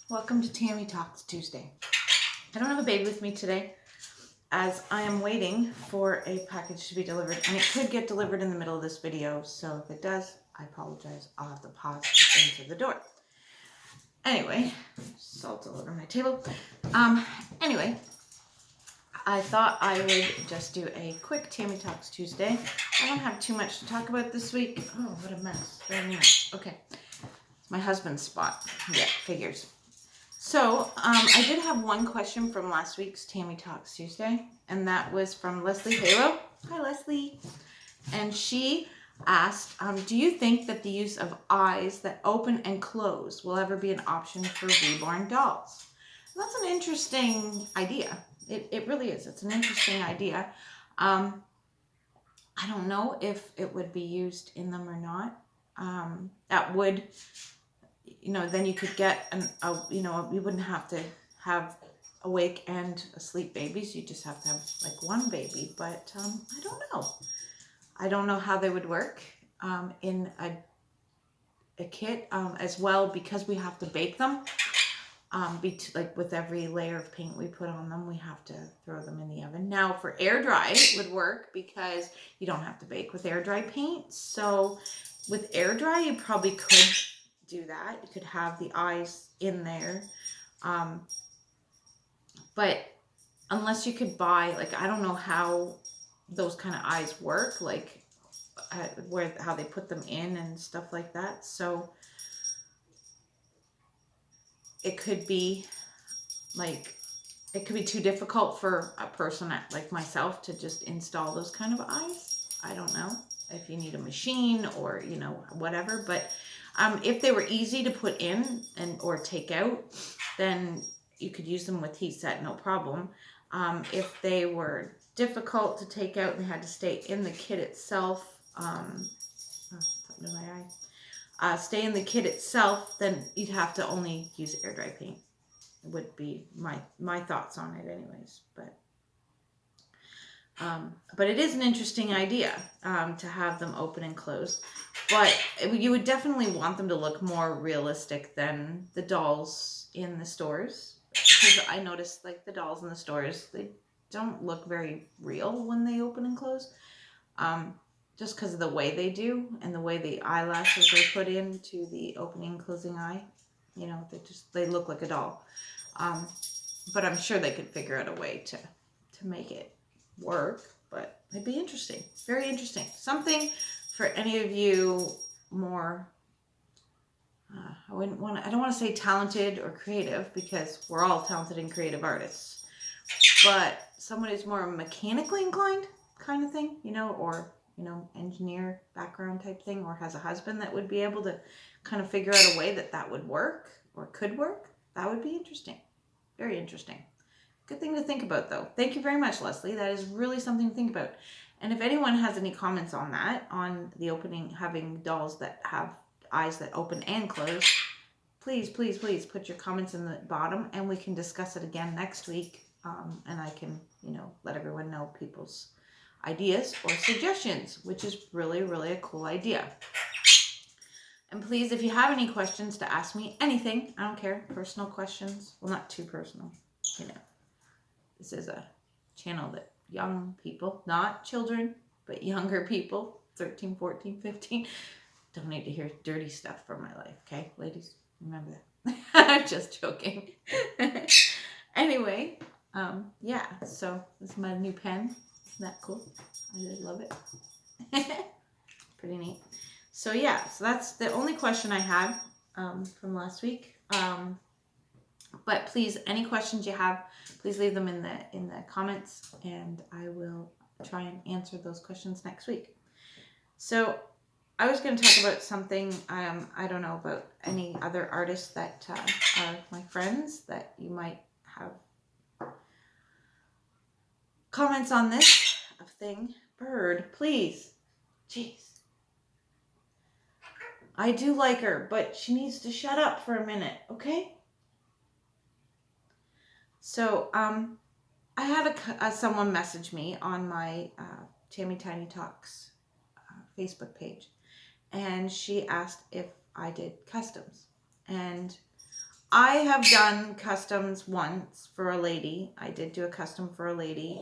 Welcome to Tammy Talks Tuesday. I don't have a baby with me today as I am waiting for a package to be delivered, and it could get delivered in the middle of this video, so if it does, I apologize. I'll have to pause to answer the door. Anyway, salt all over my table. Anyway, I thought I would just do a quick Tammy Talks Tuesday. I don't have too much to talk about this week. Oh, what a mess. Very nice. Okay. It's my husband's spot. Yeah, figures. So, I did have one question from last week's Tammy Talks Tuesday, and that was from Leslie Halo. Hi, Leslie. And she asked, do you think that the use of eyes that open and close will ever be an option for reborn dolls? And that's an interesting idea. It really is. It's an interesting idea. I don't know if it would be used in them or not. That would... then you could get you wouldn't have to have awake and asleep babies. You just have to have like one baby. But I don't know. I don't know how they would work in a kit as well, because we have to bake them. Like with every layer of paint we put on them, we have to throw them in the oven. Now for air dry, it would work because you don't have to bake with air dry paint. So with air dry, you probably could do that. You could have the eyes in there. But unless you could buy, like, I don't know how those kind of eyes work, like how they put them in and stuff like that. So it could be too difficult for a person like myself to just install those kind of eyes. I don't know if you need a machine or, whatever, but if they were easy to put in or take out, then you could use them with heat set, no problem. If they were difficult to take out and they had to stay in the kit itself, something in my eye. Stay in the kit itself, then you'd have to only use air dry paint. It would be my thoughts on it anyways. But it is an interesting idea to have them open and close. But you would definitely want them to look more realistic than the dolls in the stores. Because I noticed, like, the dolls in the stores, they don't look very real when they open and close. Just because of the way they do and the way the eyelashes are put into the opening and closing eye. They look like a doll. But I'm sure they could figure out a way to make it work. But it'd be interesting. Very interesting. Something for any of you more... I don't want to say talented or creative, because we're all talented and creative artists. But someone who's more mechanically inclined kind of thing, or... engineer background type thing, or has a husband that would be able to kind of figure out a way that would work or could work, that would be interesting. Very interesting. Good thing to think about, though. Thank you very much, Leslie. That is really something to think about. And if anyone has any comments on that, on the opening, having dolls that have eyes that open and close, please put your comments in the bottom, and we can discuss it again next week. And I can, let everyone know people's ideas or suggestions, which is really, really a cool idea. And please, if you have any questions to ask me, anything, I don't care, personal questions, well, not too personal, this is a channel that young people, not children, but younger people, 13, 14, 15, don't need to hear dirty stuff from my life, okay, ladies, remember that. I'm just joking. Anyway, yeah, so this is my new pen. Isn't that cool? I really love it. Pretty neat. So yeah, so that's the only question I had from last week. But please, any questions you have, please leave them in the comments, and I will try and answer those questions next week. So I was going to talk about something. I don't know about any other artists that are my friends that you might have comments on this thing. Bird, please. Jeez. I do like her, but she needs to shut up for a minute, okay? So, I had someone message me on my Tammy Tiny Talks Facebook page, and she asked if I did customs. And I have done customs once for a lady. I did do a custom for a lady.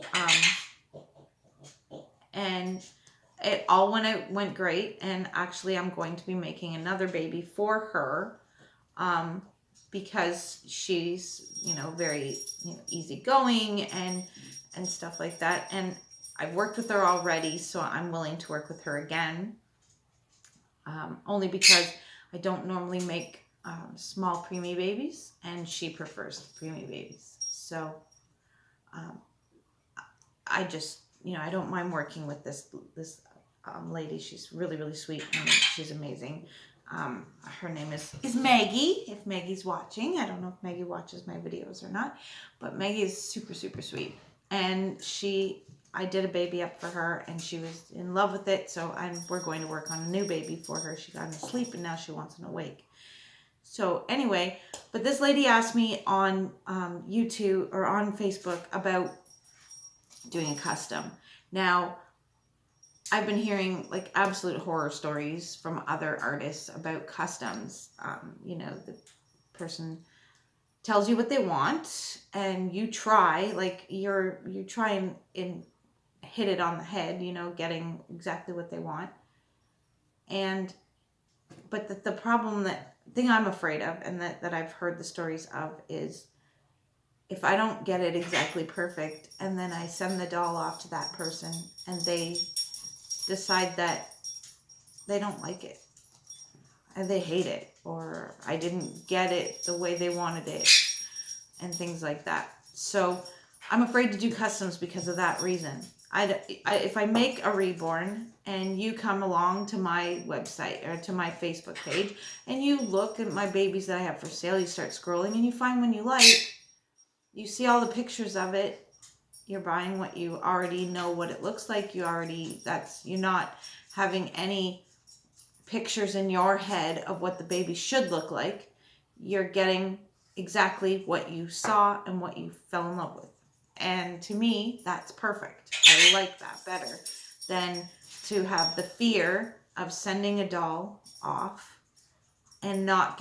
And it all went great. And actually, I'm going to be making another baby for her. Because she's, very, easygoing and stuff like that. And I've worked with her already, so I'm willing to work with her again. Only because I don't normally make small preemie babies, and she prefers the preemie babies. So I just, I don't mind working with this lady. She's really, really sweet, and she's amazing. Her name is Maggie, if Maggie's watching. I don't know if Maggie watches my videos or not, but Maggie is super, super sweet. And I did a baby up for her, and she was in love with it, so we're going to work on a new baby for her. She got an asleep, and now she wants an awake. So anyway, but this lady asked me on YouTube or on Facebook about doing a custom. Now, I've been hearing like absolute horror stories from other artists about customs. The person tells you what they want, and you try, like you try and hit it on the head, getting exactly what they want. But the thing I'm afraid of, and that I've heard the stories of, is if I don't get it exactly perfect, and then I send the doll off to that person, and they decide that they don't like it, and they hate it, or I didn't get it the way they wanted it, and things like that. So I'm afraid to do customs because of that reason. If I make a reborn and you come along to my website or to my Facebook page and you look at my babies that I have for sale, you start scrolling and you find one you like, you see all the pictures of it, you're buying what you already know what it looks like. You're not having any pictures in your head of what the baby should look like. You're getting exactly what you saw and what you fell in love with. And to me, that's perfect. I like that better than to have the fear of sending a doll off and not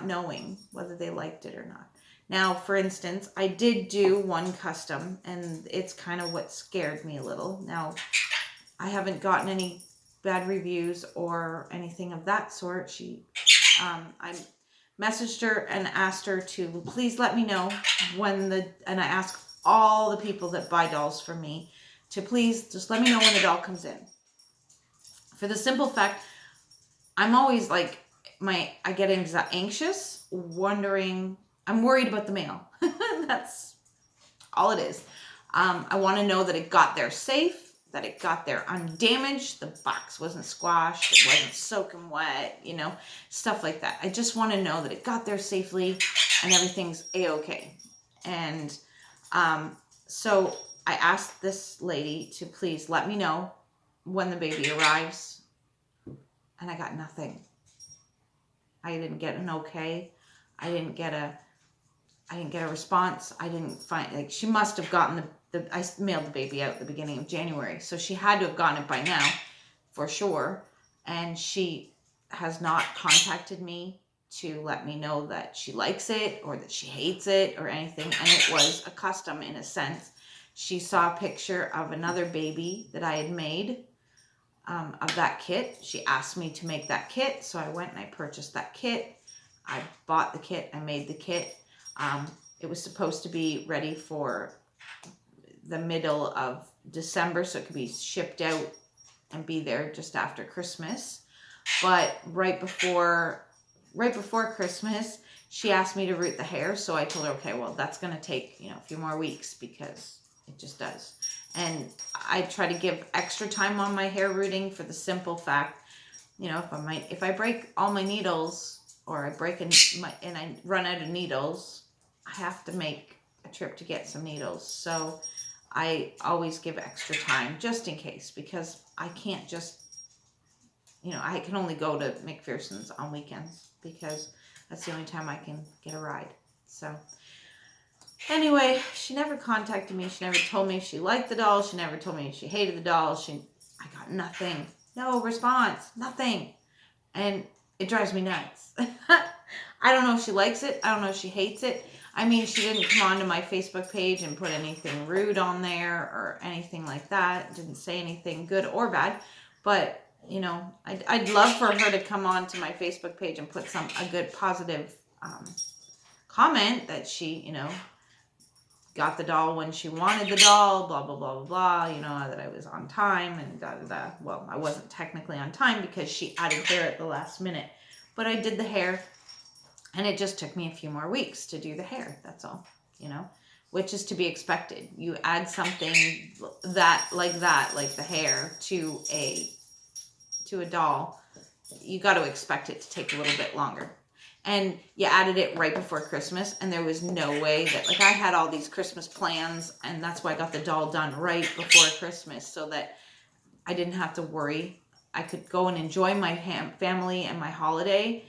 knowing whether they liked it or not. Now, for instance, I did do one custom, and it's kind of what scared me a little. Now, I haven't gotten any bad reviews or anything of that sort. I messaged her and asked her to please let me know and I asked all the people that buy dolls from me to please just let me know when the doll comes in. For the simple fact, I'm always like, I get anxious, wondering, I'm worried about the mail. That's all it is. I want to know that it got there safe, that it got there undamaged, the box wasn't squashed, it wasn't soaking wet, stuff like that. I just want to know that it got there safely and everything's a-okay. And so I asked this lady to please let me know when the baby arrives, and I got nothing. I didn't get an okay. I didn't get a response. I didn't find, she must have gotten I mailed the baby out at the beginning of January, so she had to have gotten it by now, for sure. And she has not contacted me to let me know that she likes it or that she hates it or anything. And it was a custom in a sense. She saw a picture of another baby that I had made of that kit. She asked me to make that kit, so I went and I purchased that kit. I bought the kit. I made the kit. It was supposed to be ready for the middle of December, so it could be shipped out and be there just after Christmas. But right before Christmas, she asked me to root the hair, so I told her, okay, well, that's going to take, a few more weeks, because it just does. And I try to give extra time on my hair rooting for the simple fact, if I break all my needles, or I break and I run out of needles, I have to make a trip to get some needles. So I always give extra time just in case, because I can't just, I can only go to McPherson's on weekends because that's the only time I can get a ride. So anyway, she never contacted me. She never told me if she liked the doll. She never told me if she hated the doll. I got nothing. No response. Nothing. And it drives me nuts. I don't know if she likes it. I don't know if she hates it. I mean, she didn't come onto my Facebook page and put anything rude on there or anything like that. Didn't say anything good or bad. But, you know, I'd love for her to come on to my Facebook page and put a good positive comment that she, you know, got the doll when she wanted the doll, blah, blah, blah, blah, blah, you know, that I was on time and da, da, da. Well, I wasn't technically on time because she added hair at the last minute. But I did the hair, and it just took me a few more weeks to do the hair. That's all, you know, which is to be expected. You add something like the hair to a doll, you got to expect it to take a little bit longer. And you added it right before Christmas, and there was no way that, like, I had all these Christmas plans, and that's why I got the doll done right before Christmas, so that I didn't have to worry. I could go and enjoy my family and my holiday,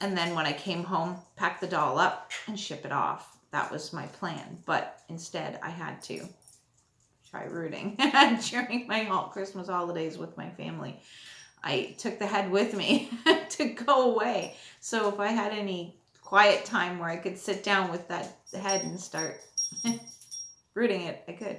and then when I came home, pack the doll up and ship it off. That was my plan, but instead I had to try rooting during my Christmas holidays with my family. I took the head with me to go away. So if I had any quiet time where I could sit down with that head and start rooting it, I could.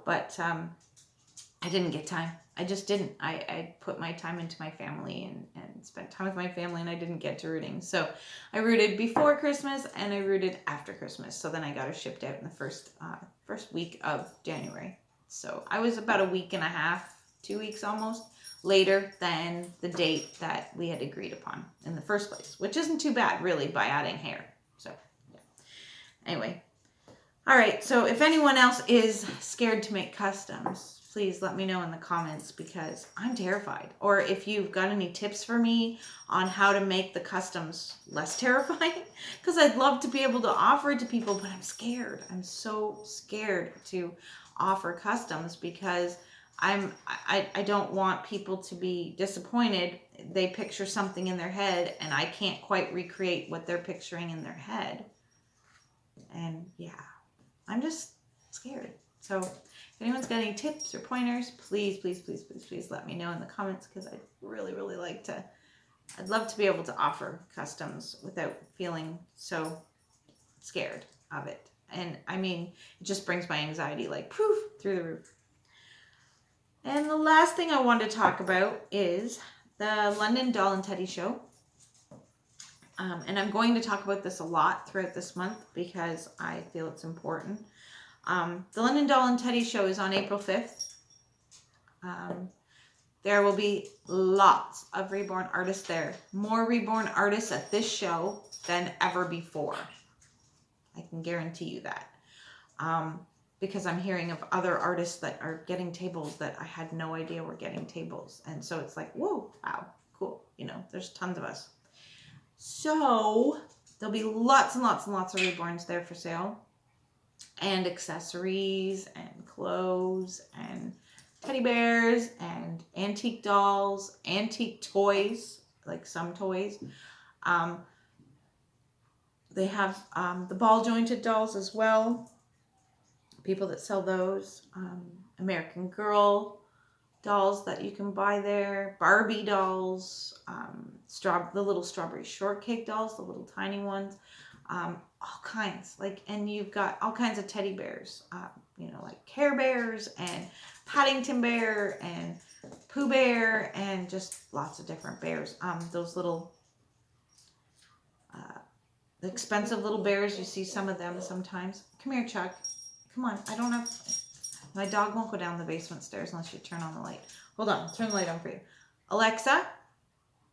But I didn't get time. I just didn't. I put my time into my family and spent time with my family, and I didn't get to rooting. So I rooted before Christmas and I rooted after Christmas. So then I got her shipped out in the first week of January. So I was about a week and a half, 2 weeks almost, later than the date that we had agreed upon in the first place, which isn't too bad, really, by adding hair. So, yeah. Anyway. All right, so if anyone else is scared to make customs, please let me know in the comments, because I'm terrified. Or if you've got any tips for me on how to make the customs less terrifying, because I'd love to be able to offer it to people, but I'm scared. I'm so scared to offer customs because I don't want people to be disappointed. They picture something in their head and I can't quite recreate what they're picturing in their head. And yeah, I'm just scared. So if anyone's got any tips or pointers, please, please, please, please, please let me know in the comments, because I'd really, really like to. I'd love to be able to offer customs without feeling so scared of it. And I mean, it just brings my anxiety like poof through the roof. And the last thing I want to talk about is the London Doll and Teddy Show. And I'm going to talk about this a lot throughout this month because I feel it's important. The London Doll and Teddy Show is on April 5th. There will be lots of reborn artists there. More reborn artists at this show than ever before. I can guarantee you that. Because I'm hearing of other artists that are getting tables that I had no idea were getting tables. And so it's like, whoa, wow, cool. You know, there's tons of us. So there'll be lots and lots and lots of reborns there for sale. And accessories and clothes and teddy bears and antique dolls, antique toys, like some toys. They have the ball jointed dolls as well. People that sell those. American Girl dolls that you can buy there. Barbie dolls. The little strawberry shortcake dolls, the little tiny ones. All kinds. And you've got all kinds of teddy bears. Like Care Bears and Paddington Bear and Pooh Bear and just lots of different bears. Those little the expensive little bears, you see some of them sometimes. Come here, Chuck. Come on, I don't have... My dog won't go down the basement stairs unless you turn on the light. Hold on, I'll turn the light on for you. Alexa,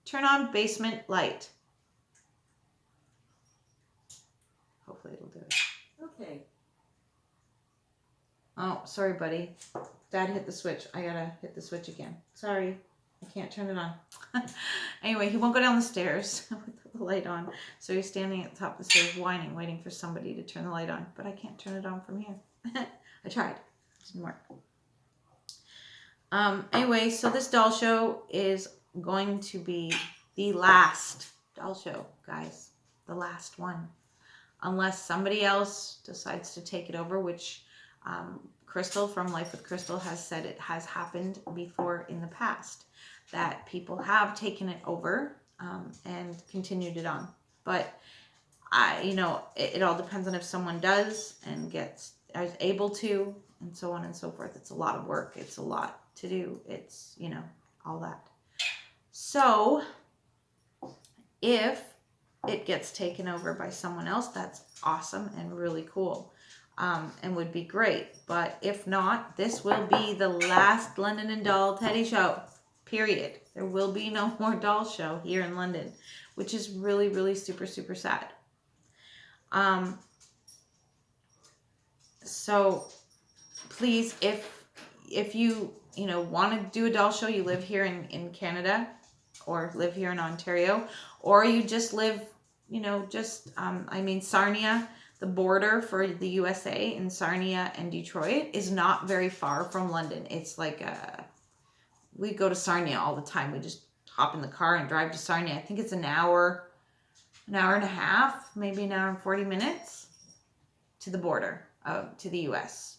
turn on basement light. Hopefully it'll do it. Okay. Oh, sorry, buddy. Dad hit the switch. I gotta hit the switch again. Sorry, I can't turn it on. Anyway, he won't go down the stairs with the light on. So he's standing at the top of the stairs whining, waiting for somebody to turn the light on. But I can't turn it on from here. I tried. It didn't work. Anyway, so this doll show is going to be the last doll show, guys. The last one. Unless somebody else decides to take it over, which Crystal from Life with Crystal has said it has happened before in the past. That people have taken it over and continued it on. But it all depends on if someone does and is able to, and so on and so forth. It's a lot of work. It's a lot to do. It's, all that. So if it gets taken over by someone else, that's awesome and really cool, and would be great. But if not, this will be the last London and Doll Teddy show, period. There will be no more doll show here in London, which is really, really super, super sad. So please, if you want to do a doll show, you live here in Canada or live here in Ontario, or you just live, Sarnia, the border for the USA in Sarnia and Detroit is not very far from London. It's like we go to Sarnia all the time. We just hop in the car and drive to Sarnia. I think it's an hour and a half, maybe an hour and 40 minutes to the border, to the US.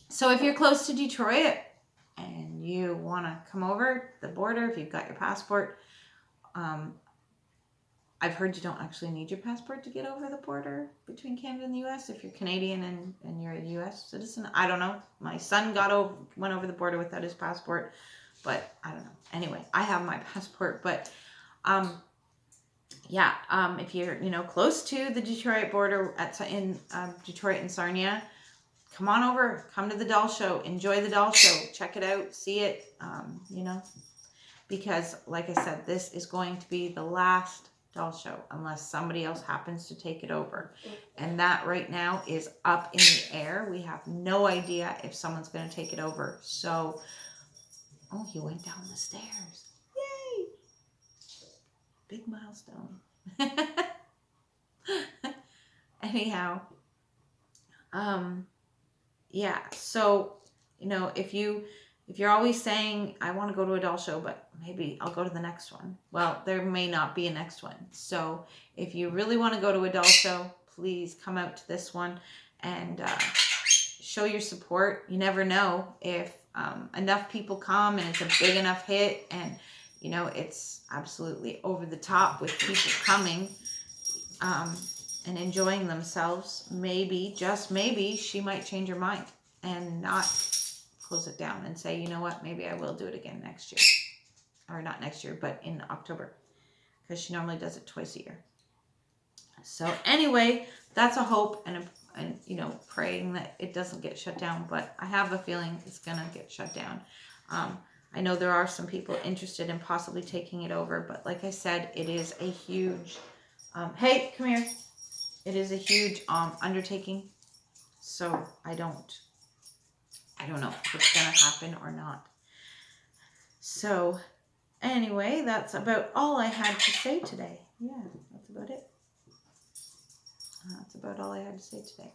So if you're close to Detroit and you want to come over the border, if you've got your passport, I've heard you don't actually need your passport to get over the border between Canada and the US if you're Canadian and you're a US citizen. I don't know. My son went over the border without his passport, but I don't know. Anyway, I have my passport, but if you're close to the Detroit border in Detroit and Sarnia, come on over, come to the doll show, enjoy the doll show, check it out, see it, because like I said, this is going to be the last doll show unless somebody else happens to take it over. And that right now is up in the air. We have no idea if someone's going to take it over. So, he went down the stairs. Yay! Big milestone. Anyhow, so if you're always saying I want to go to a doll show, but maybe I'll go to the next one, well, there may not be a next one. So if you really want to go to a doll show, please come out to this one and show your support. You never know if enough people come and it's a big enough hit and it's absolutely over the top with people coming and enjoying themselves. Maybe, just maybe, she might change her mind and not close it down and say, you know what, maybe I will do it again next year. Or not next year, but in October. Because she normally does it twice a year. So anyway, that's a hope and praying that it doesn't get shut down. But I have a feeling it's going to get shut down. I know there are some people interested in possibly taking it over. But like I said, it is a huge... hey, come here. It is a huge undertaking. So I don't know if it's going to happen or not. So anyway, that's about all I had to say today. Yeah, that's about it. That's about all I had to say today.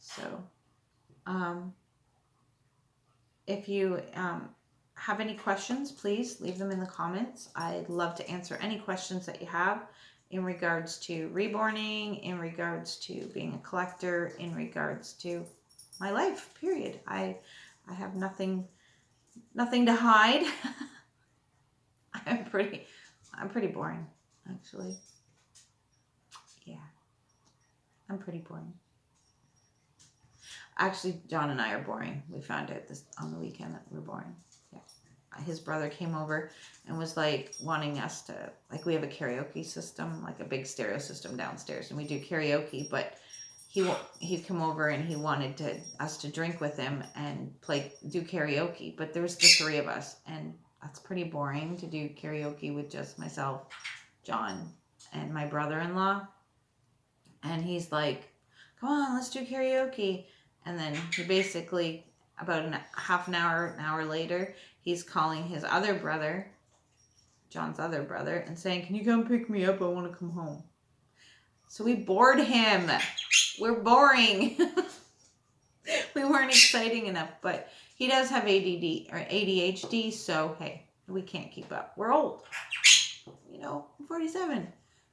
So if you have any questions, please leave them in the comments. I'd love to answer any questions that you have in regards to reborning, in regards to being a collector, in regards to my life, period. I have nothing to hide. I'm pretty boring, actually. Yeah, I'm pretty boring. Actually, John and I are boring. We found out this on the weekend that we're boring. Yeah, his brother came over and was like wanting us to, like, we have a karaoke system, like a big stereo system downstairs, and we do karaoke, but he'd come over and he wanted us to drink with him and do karaoke, but there was the three of us, and that's pretty boring to do karaoke with just myself, John, and my brother-in-law. And he's like, come on, let's do karaoke. And then he basically, about an hour later, he's calling his other brother, John's other brother, and saying, can you come pick me up? I want to come home. So we bored him. We're boring. We weren't exciting enough, but he does have ADD or ADHD, so hey, we can't keep up. We're old. I'm 47.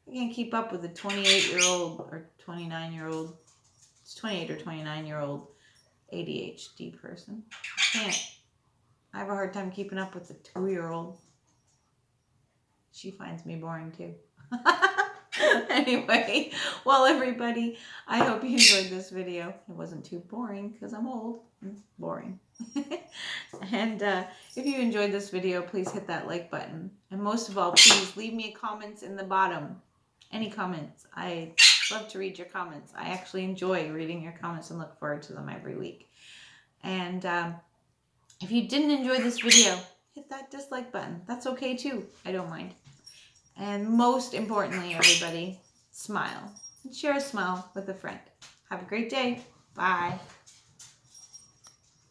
We can't keep up with a 28-year-old or 29-year-old. It's 28 or 29-year-old ADHD person. I can't. I have a hard time keeping up with the 2-year-old. She finds me boring too. Anyway, well, everybody, I hope you enjoyed this video. It wasn't too boring because I'm old. It's boring. And if you enjoyed this video, please hit that like button. And most of all, please leave me comments in the bottom. Any comments. I love to read your comments. I actually enjoy reading your comments and look forward to them every week. And if you didn't enjoy this video, hit that dislike button. That's okay too. I don't mind. And most importantly, everybody, smile. And share a smile with a friend. Have a great day. Bye.